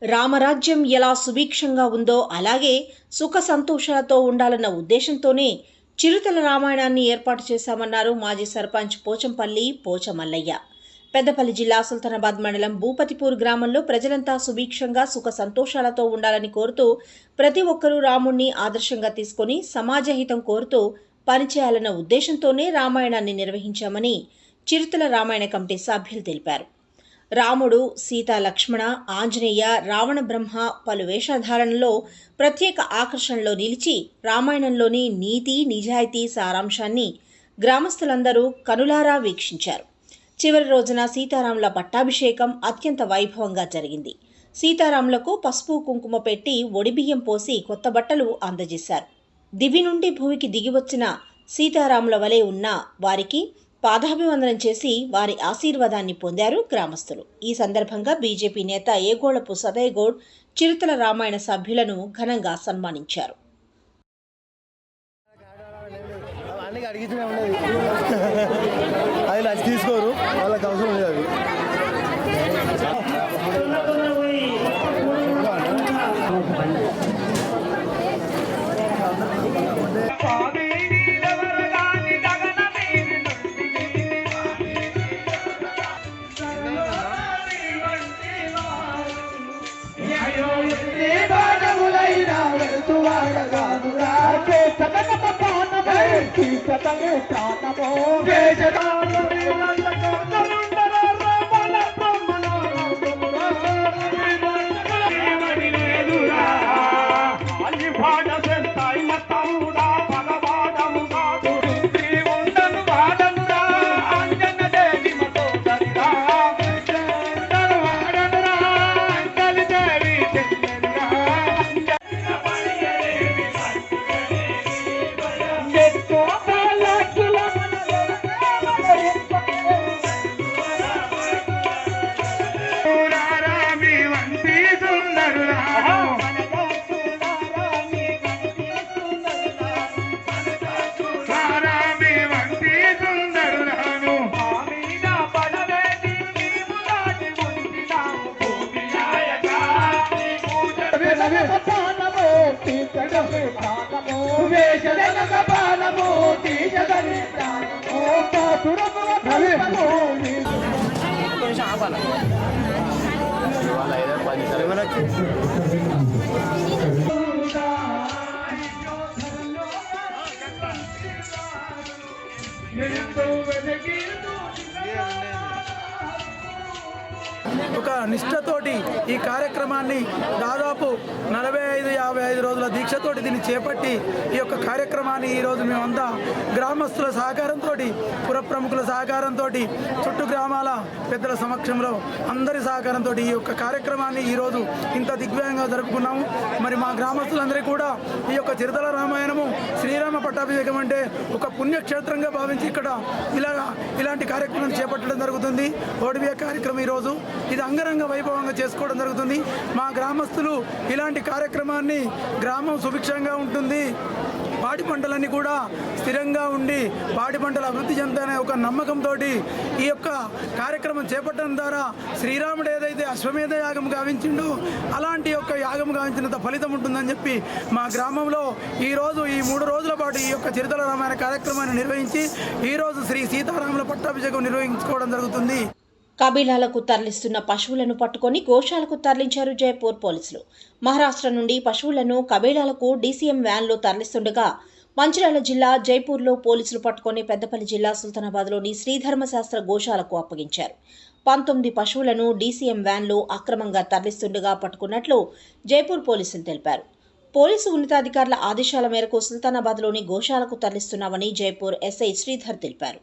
రామరాజ్యం ఎలా సుభిక్షంగా ఉందో అలాగే సుఖ సంతోషాలతో ఉండాలన్న ఉద్దేశంతోనే చిరుతల రామాయణాన్ని ఏర్పాటు చేశామన్నారు మాజీ సర్పంచ్ పోచంపల్లి పోచమల్లయ్య. పెద్దపల్లి జిల్లా సుల్తానాబాద్ మండలం భూపతిపూర్ గ్రామంలో ప్రజలంతా సుభిక్షంగా సుఖ సంతోషాలతో ఉండాలని కోరుతూ ప్రతి ఒక్కరూ రాముణ్ణి ఆదర్శంగా తీసుకుని సమాజహితం కోరుతూ పనిచేయాలన్న ఉద్దేశంతోనే రామాయణాన్ని నిర్వహించామని చిరుతల రామాయణ కమిటీ సభ్యులు తెలిపారు. రాముడు, సీత, లక్ష్మణ, ఆంజనేయ, రావణ బ్రహ్మ పలు వేషధారణలో ప్రత్యేక ఆకర్షణలో నిలిచి రామాయణంలోని నీతి నిజాయితీ సారాంశాన్ని గ్రామస్తులందరూ కనులారా వీక్షించారు. చివరి రోజున సీతారాముల పట్టాభిషేకం అత్యంత వైభవంగా జరిగింది. సీతారాములకు పసుపు కుంకుమ పెట్టి ఒడిబియ్యం పోసి కొత్త బట్టలు అందజేశారు. దివి నుండి భూమికి దిగివచ్చిన సీతారాముల వలె ఉన్న వారికి పాదాభివందనం చేసి వారి ఆశీర్వాదాన్ని పొందారు గ్రామస్తులు. ఈ సందర్భంగా బీజేపీ నేత ఏగోళపు సదయగౌడ్ చిరుతల రామాయణ సభ్యులను ఘనంగా సన్మానించారు. ఒక నిష్ఠతోటి ఈ కార్యక్రమాన్ని దాదాపు 45-50 రోజుల దీక్షతోటి దీన్ని చేపట్టి ఈ యొక్క కార్యక్రమాన్ని ఈరోజు మేమంతా గ్రామస్తుల సహకారంతో, పుర ప్రముఖుల సహకారంతో, చుట్టూ గ్రామాల పెద్దల సమక్షంలో అందరి సహకారంతో ఈ యొక్క కార్యక్రమాన్ని ఈరోజు ఇంత దిగ్విజయంగా జరుపుకున్నాము. మరి మా గ్రామస్తులందరికీ కూడా ఈ యొక్క చిరుతల రామాయణము శ్రీరామ పట్టాభిషేకం అంటే ఒక పుణ్యక్షేత్రంగా భావించి ఇక్కడ ఇలాంటి కార్యక్రమం చేపట్టడం జరుగుతుంది. ఓడిబియా కార్యక్రమం ఈరోజు ఇది అంగరంగ వైభవంగా చేసుకోవడం జరుగుతుంది. మా గ్రామస్తులు ఇలాంటి కార్యక్రమాన్ని గ్రామం సుభిక్షంగా ఉంటుంది, పాడి పంటలన్నీ కూడా స్థిరంగా ఉండి పాడి పంటలు అభివృద్ధి చెందాలనే ఒక నమ్మకంతో ఈ యొక్క కార్యక్రమం చేపట్టడం ద్వారా శ్రీరాముడు ఏదైతే అశ్వమేధ యాగం గావించిండో అలాంటి యొక్క యాగం గావించినంత ఫలితం ఉంటుందని చెప్పి మా గ్రామంలో ఈరోజు ఈ 3 రోజుల పాటు ఈ యొక్క చిరుతల రామాయణ కార్యక్రమాన్ని నిర్వహించి ఈరోజు శ్రీ సీతారాముల పట్టాభిషేకం నిర్వహించుకోవడం జరుగుతుంది. కబీలాలకు తరలిస్తున్న పశువులను పట్టుకొని గోశాలకు తరలించారు జైపూర్ పోలీసులు. మహారాష్ట్ర నుండి పశువులను కబీలాలకు డీసీఎం వ్యాన్లో తరలిస్తుండగా మంచిర్యాల జిల్లా జైపూర్లో పోలీసులు పట్టుకొని పెద్దపల్లి జిల్లా సుల్తానాబాద్లోని శ్రీధర్మశాస్త్ర గోశాలకు అప్పగించారు. 19 పశువులను డీసీఎం వ్యాన్లో అక్రమంగా తరలిస్తుండగా పట్టుకున్నట్లు జైపూర్ పోలీసులు తెలిపారు. పోలీసు ఉన్నతాధికారుల ఆదేశాల మేరకు సుల్తానాబాద్లోని గోశాలకు తరలిస్తున్నామని జైపూర్ ఎస్ఐ శ్రీధర్ తెలిపారు.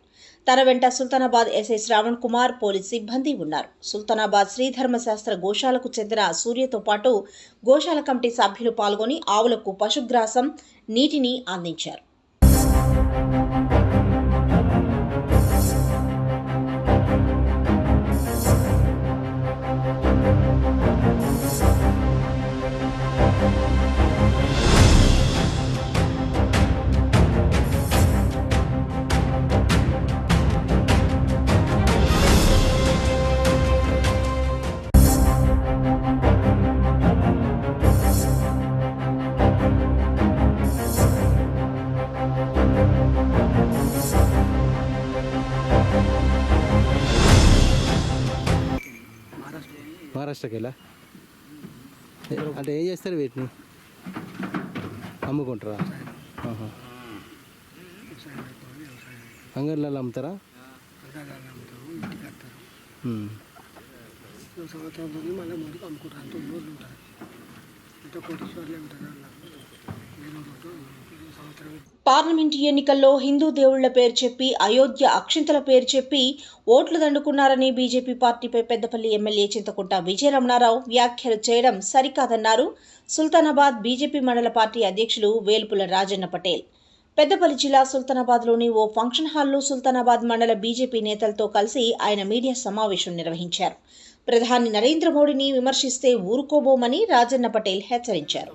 తన వెంట సుల్తానాబాద్ ఎస్ఐ శ్రావణ్ కుమార్, పోలీస్ సిబ్బంది ఉన్నారు. సుల్తానాబాద్ శ్రీధర్మశాస్త్ర గోశాలకు చెందిన సూర్యతో పాటు గోశాల కమిటీ సభ్యులు పాల్గొని ఆవులకు పశుగ్రాసం, నీటిని అందించారు. మహారాష్ట్రకి వెళ్ళా అంటే ఏం చేస్తారు వీటిని అమ్ముకుంటారా అంగన్లలో అమ్ముతారా సంవత్సరం మళ్ళీ ముందుకు అమ్ముకుంటారు అంత ఊళ్ళు ఉంటారు ఇంత కోటీశ్వర్లే ఉంటారు సంవత్సరం. పార్లమెంటు ఎన్నికల్లో హిందూ దేవుళ్ల పేరు చెప్పి అయోధ్య అక్షింతల పేరు చెప్పి ఓట్లు దండుకున్నారని బీజేపీ పార్టీపై పెద్దపల్లి ఎమ్మెల్యే చింతకుంట విజయరమణారావు వ్యాఖ్యలు చేయడం సరికాదన్నారు సుల్తానాబాద్ బీజేపీ మండల పార్టీ అధ్యక్షులు వేల్పుల రాజన్న పటేల్. పెద్దపల్లి జిల్లా సుల్తానాబాద్లోని ఓ ఫంక్షన్ హాల్లో సుల్తానాబాద్ మండల బీజేపీ నేతలతో కలిసి ఆయన మీడియా సమావేశం నిర్వహించారు. ప్రధాని నరేంద్ర మోడీని విమర్శిస్తే ఊరుకోబోమని రాజన్న పటేల్ హెచ్చరించారు.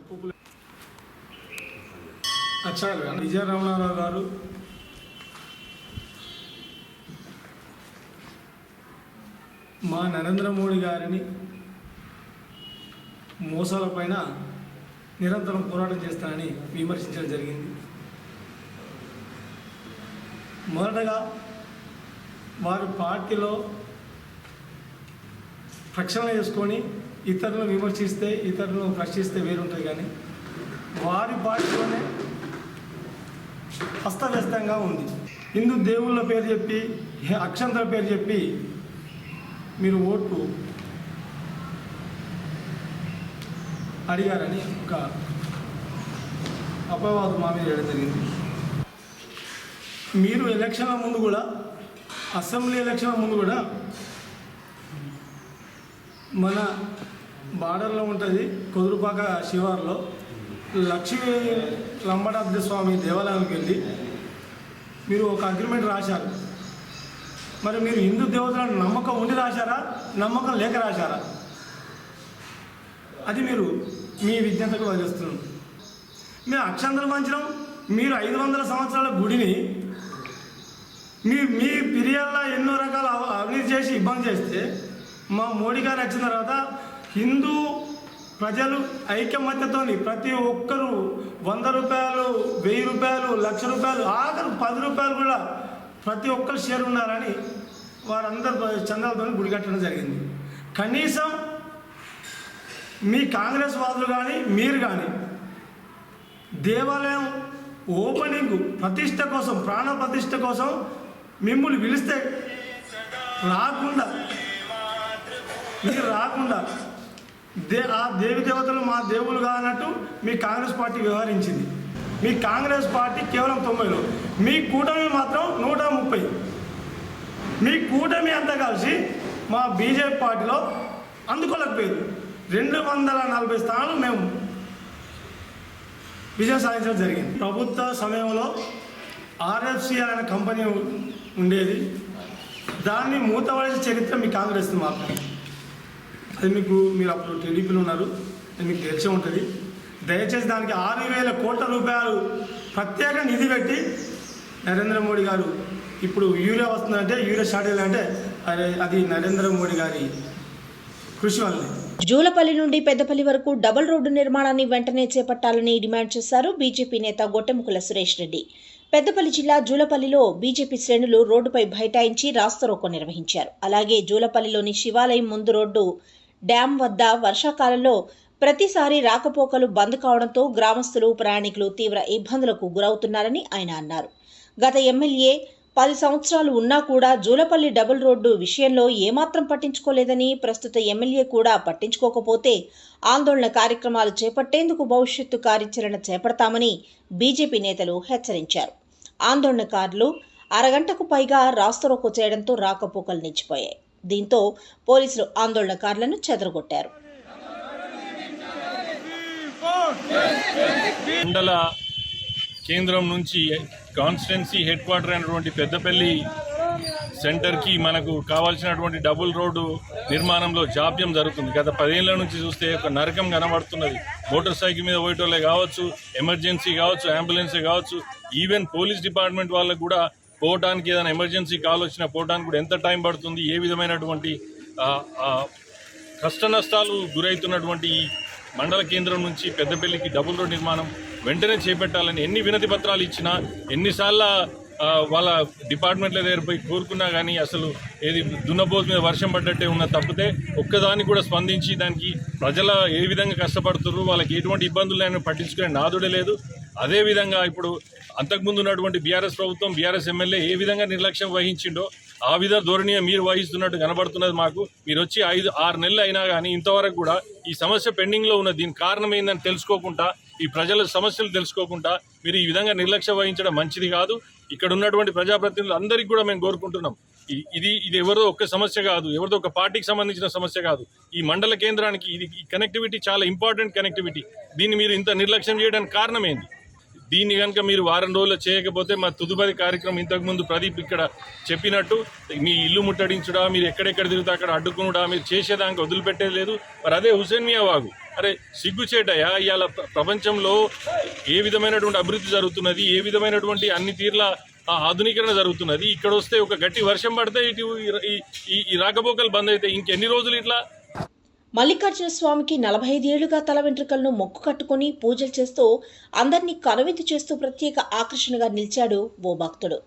విజయరమణారావు గారు మా నరేంద్ర మోడీ గారిని మోసాలపైన నిరంతరం పోరాటం చేస్తానని విమర్శించడం జరిగింది. మొదటగా వారి పార్టీలో ప్రక్షాళన చేసుకొని ఇతరులను విమర్శిస్తే ఇతరులను ప్రశ్నిస్తే వేరుంటుంది, కానీ వారి పార్టీలోనే అస్తవ్యస్తంగా ఉంది. హిందూ దేవుళ్ళ పేరు చెప్పి అక్షంతల పేరు చెప్పి మీరు ఓట్లు అడిగారని ఒక అపవాదు మా మీద చేయడం జరిగింది. మీరు ఎలక్షన్ల ముందు కూడా అసెంబ్లీ ఎలక్షన్ల ముందు కూడా మన బార్డర్లో ఉంటుంది కొదురుపాక శివార్లో లక్ష్మీ లంబడాబ్ద స్వామి దేవాలయానికి వెళ్ళి మీరు ఒక అగ్రిమెంట్ రాశారు. మరి మీరు హిందూ దేవతలను నమ్మకం ఉండి రాశారా, నమ్మకం లేక రాశారా? అది మీరు మీ విజ్ఞతకు వదిలేస్తున్నాం. మేము అక్షంతలు పంచడం, మీరు 500 సంవత్సరాల గుడిని మీ పిరియల్లో ఎన్నో రకాల అవినీతి చేసి ఇబ్బంది చేస్తే మా మోడీ గారు వచ్చిన తర్వాత హిందూ ప్రజలు ఐకమత్యతోని ప్రతి ఒక్కరూ 100 రూపాయలు, 1000 రూపాయలు, 1,00,000 రూపాయలు, ఆఖరు 10 రూపాయలు కూడా ప్రతి ఒక్కరు షేర్ ఉన్నారని వారందరూ చందాలతో గుడి కట్టడం జరిగింది. కనీసం మీ కాంగ్రెస్ వాదులు కానీ మీరు కానీ దేవాలయం ఓపెనింగ్ ప్రతిష్ట కోసం, ప్రాణ ప్రతిష్ట కోసం మిమ్మల్ని పిలిస్తే రాకుండా మీరు రాకుండా ఆ దేవి దేవతలు మా దేవులుగా అన్నట్టు మీ కాంగ్రెస్ పార్టీ వ్యవహరించింది. మీ కాంగ్రెస్ పార్టీ కేవలం 90లో, మీ కూటమి మాత్రం 130. మీ కూటమి అంతా కలిసి మా బీజేపీ పార్టీలో అందుకోలేకపోయారు. 240 స్థానాలు మేము విజయం సాధించడం జరిగింది. ప్రభుత్వ సమయంలో ఆర్ఎఫ్సి అనే కంపెనీ ఉండేది, దాన్ని మూతపడేసే చరిత్ర మీ కాంగ్రెస్ మాత్రం. అది మీరు అప్పుడు టీడీపీలో ఉన్నారు, అది మీకు తెలిసే ఉంటుంది. దయచేసి దానికి 6,000 కోట్ల రూపాయలు ప్రత్యేక నిధి పెట్టి నరేంద్ర మోడీ గారు ఇప్పుడు యూరియా వస్తుందంటే, యూరియా షార్టేజ్ అంటే అది నరేంద్ర మోడీ గారి కృషి వల్లే. జూలపల్లి నుండి పెద్దపల్లి వరకు డబుల్ రోడ్డు నిర్మాణాన్ని వెంటనే చేపట్టాలని డిమాండ్ చేశారు బీజేపీ నేత గొట్టెముకుల సురేష్ రెడ్డి. పెద్దపల్లి జిల్లా జూలపల్లిలో బీజేపీ శ్రేణులు రోడ్డుపై బైఠాయించి రాస్తారోకో నిర్వహించారు. అలాగే జూలపల్లిలోని శివాలయం ముందు రోడ్డు డ్యాం వద్ద వర్షాకాలంలో ప్రతిసారి రాకపోకలు బంద్ కావడంతో గ్రామస్తులు, ప్రయాణికులు తీవ్ర ఇబ్బందులకు గురవుతున్నారని ఆయన అన్నారు. గత ఎమ్మెల్యే 10 సంవత్సరాలు ఉన్నా కూడా జూలపల్లి డబుల్ రోడ్డు విషయంలో ఏమాత్రం పట్టించుకోలేదని, ప్రస్తుత ఎమ్మెల్యే కూడా పట్టించుకోకపోతే ఆందోళన కార్యక్రమాలు చేపట్టేందుకు భవిష్యత్తు కార్యాచరణ చేపడతామని బీజేపీ నేతలు హెచ్చరించారు. ఆందోళనకారులు అరగంటకు పైగా రాస్తారోకో చేయడంతో రాకపోకలు నిలిచిపోయాయి. దీంతో పోలీసులు ఆందోళనకారులను చెదరగొట్టారు. మండల కేంద్రం నుంచి కాన్స్టిట్యున్సీ హెడ్ క్వార్టర్ అయినటువంటి పెద్దపల్లి సెంటర్కి మనకు కావాల్సినటువంటి డబుల్ రోడ్డు నిర్మాణంలో జాప్యం జరుగుతుంది. గత 10 ఏళ్ల నుంచి చూస్తే ఒక నరకం కనబడుతున్నది. మోటార్ సైకిల్ మీద పోయేటోళ్ళే కావచ్చు, ఎమర్జెన్సీ కావచ్చు, అంబులెన్సే కావచ్చు, ఈవెన్ పోలీస్ డిపార్ట్మెంట్ వాళ్ళకు కూడా పోవడానికి, ఏదైనా ఎమర్జెన్సీ కాల్ వచ్చినా పోవడానికి కూడా ఎంత టైం పడుతుంది, ఏ విధమైనటువంటి కష్ట నష్టాలు గురవుతున్నటువంటి ఈ మండల కేంద్రం నుంచి పెద్దపల్లికి డబుల్ రోడ్ నిర్మాణం వెంటనే చేపట్టాలని ఎన్ని వినతి పత్రాలు ఇచ్చినా, ఎన్నిసార్లు వాళ్ళ డిపార్ట్మెంట్ల దగ్గర పోయి కోరుకున్నా కానీ అసలు ఏది దున్నపోతు మీద వర్షం పడ్డట్టే ఉన్న తప్పితే ఒక్కదాన్ని కూడా స్పందించి దానికి ప్రజల ఏ విధంగా కష్టపడుతున్నారు, వాళ్ళకి ఎటువంటి ఇబ్బందులు లేని పట్టించుకునే నాదుడే లేదు. అదేవిధంగా ఇప్పుడు అంతకుముందు ఉన్నటువంటి బీఆర్ఎస్ ప్రభుత్వం, బీఆర్ఎస్ ఎమ్మెల్యే ఏ విధంగా నిర్లక్ష్యం వహించిండో ఆ విధ ధోరణిగా మీరు వహిస్తున్నట్టు కనబడుతున్నది మాకు. మీరు వచ్చి 5-6 నెలలు అయినా కానీ ఇంతవరకు కూడా ఈ సమస్య పెండింగ్లో ఉన్నది. దీనికి కారణం ఏందని తెలుసుకోకుండా, ఈ ప్రజల సమస్యలు తెలుసుకోకుండా మీరు ఈ విధంగా నిర్లక్ష్యం వహించడం మంచిది కాదు. ఇక్కడ ఉన్నటువంటి ప్రజాప్రతినిధులు అందరికీ కూడా మేము కోరుకుంటున్నాం, ఇది ఎవరిదో ఒక్క సమస్య కాదు, ఎవరిదో ఒక పార్టీకి సంబంధించిన సమస్య కాదు. ఈ మండల కేంద్రానికి ఈ కనెక్టివిటీ చాలా ఇంపార్టెంట్ కనెక్టివిటీ. దీన్ని మీరు ఇంత నిర్లక్ష్యం చేయడానికి కారణం ఏంది? దీన్ని కనుక మీరు వారం రోజులు చేయకపోతే మా తదుపరి కార్యక్రమం ఇంతకుముందు ప్రదీప్ ఇక్కడ చెప్పినట్టు మీ ఇల్లు ముట్టడించుడా, మీరు ఎక్కడెక్కడ తిరుగుతా అక్కడ అడ్డుకునుడా, మీరు చేసేదానికి వదిలిపెట్టేది లేదు. మరి అదే హుసేన్ మియా వాగు, అరే సిగ్గుచేటయా, ఇవాళ ప్రపంచంలో ఏ విధమైనటువంటి అభివృద్ధి జరుగుతున్నది, ఏ విధమైనటువంటి అన్ని తీర్ల ఆధునీకరణ జరుగుతున్నది. ఇక్కడ వస్తే ఒక గట్టి వర్షం పడితే ఇటు ఈ రాకపోకలు బంద్ అయితే ఇంకెన్ని రోజులు ఇట్లా? మల్లికార్జున స్వామికి 45 ఏళ్లుగా తల వెంట్రుకలను మొక్కు కట్టుకుని పూజలు చేస్తూ అందరినీ కనువిందు చేస్తూ ప్రత్యేక ఆకర్షణగా నిలిచాడు ఓ భక్తుడు.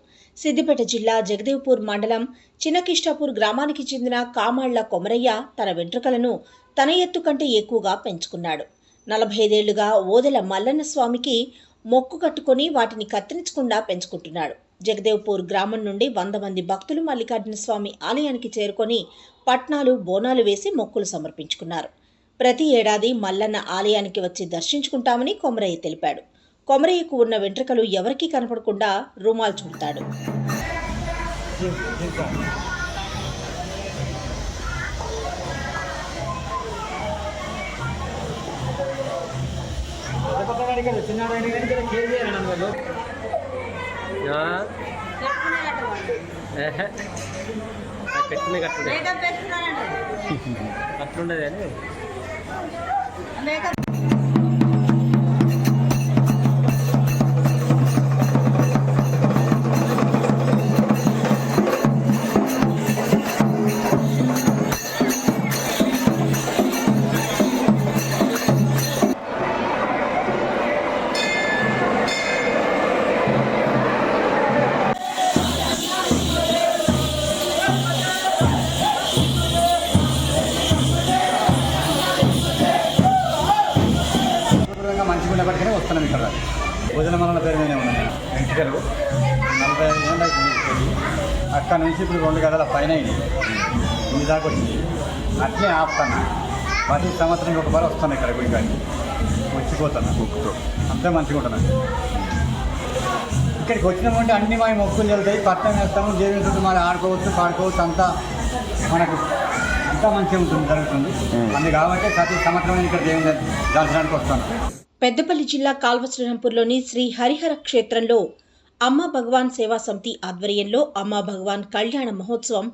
సిద్దిపేట జిల్లా జగదేవ్పూర్ మండలం చిన్నకిష్టాపూర్ గ్రామానికి చెందిన కామాళ్ల కొమరయ్య తన వెంట్రుకలను తన ఎత్తు కంటే ఎక్కువగా పెంచుకున్నాడు. 45 ఏళ్లుగా ఓదెల మల్లన్న స్వామికి మొక్కు కట్టుకుని వాటిని కత్తిరించకుండా పెంచుకుంటున్నాడు. జగదేవ్పూర్ గ్రామం నుండి 100 మంది భక్తులు మల్లికార్జున స్వామి ఆలయానికి చేరుకొని పట్నాలు, బోనాలు వేసి మొక్కులు సమర్పించుకున్నారు. ప్రతి ఏడాది మల్లన్న ఆలయానికి వచ్చి దర్శించుకుంటామని కొమరయ్య తెలిపాడు. కొమరయ్యకు ఉన్న వెంట్రుకలు ఎవరికీ కనపడకుండా రుమాల్ చుడతాడు. పెట్టిన అట్లుండదు అని మంచిగా ఉన్నప్పటికీ వస్తున్నాం. ఇక్కడ భోజన మరణ పేరు మీదే ఉన్నాను. వెంట్రుకలు 45 ఏళ్ళు అవుతుంది. అక్కడ నుంచి ఇప్పుడు 2 గదాల పైన ఇది దాకా వచ్చింది. అట్లే ఆపుతాను. ప్రతి సంవత్సరం ఒక బారు వస్తాను ఇక్కడ గుడి కానీ వచ్చిపోతాను. మొక్కుతో అంతే మంచిగా ఉంటున్నాను. ఇక్కడికి వచ్చినామంటే అన్ని మా మొక్కులు జరుగుతాయి. పట్టణం వేస్తాము, జీవించు మనం ఆడుకోవచ్చు, పాడుకోవచ్చు, అంతా మనకు అంతా మంచిగా ఉంటుంది, జరుగుతుంది. అందుకు కాబట్టి ప్రతి సంవత్సరం ఇక్కడ దేవుని దర్శనానికి వస్తాను. పెద్దపల్లి జిల్లా కాల్వశ్రీరాంపూర్లోని శ్రీ హరిహర క్షేత్రంలో అమ్మా భగవాన్ సేవా సమితి ఆధ్వర్యంలో అమ్మా భగవాన్ కళ్యాణ మహోత్సవం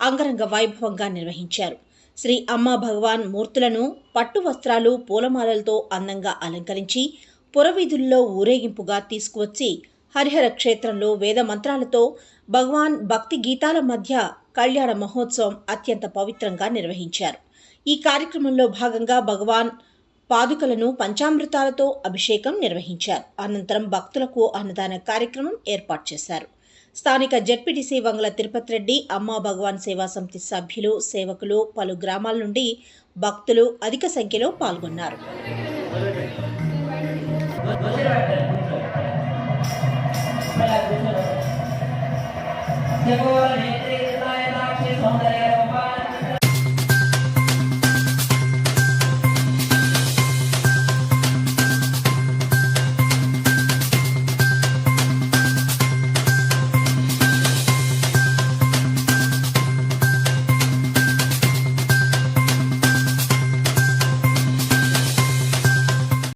అంగరంగ వైభవంగా నిర్వహించారు. శ్రీ అమ్మా భగవాన్ మూర్తులను పట్టు వస్త్రాలు, పూలమాలలతో అందంగా అలంకరించి పురవీధుల్లో ఊరేగింపుగా తీసుకువచ్చి హరిహర క్షేత్రంలో వేద మంత్రాలతో భగవాన్ భక్తి గీతాల మధ్య కళ్యాణ మహోత్సవం అత్యంత పవిత్రంగా నిర్వహించారు. ఈ కార్యక్రమంలో భాగంగా భగవాన్ పాదుకలను పంచామృతాలతో అభిషేకం నిర్వహించారు. అనంతరం భక్తులకు అన్నదాన కార్యక్రమం ఏర్పాటు చేశారు. స్థానిక జెడ్పీటీసీ వంగల తిరుపతి రెడ్డి, అమ్మా భగవాన్ సేవా సమితి సభ్యులు, సేవకులు, పలు గ్రామాల నుండి భక్తులు అధిక సంఖ్యలో పాల్గొన్నారు. జగోర నేత్రే నాయనాక్షి సౌందర్య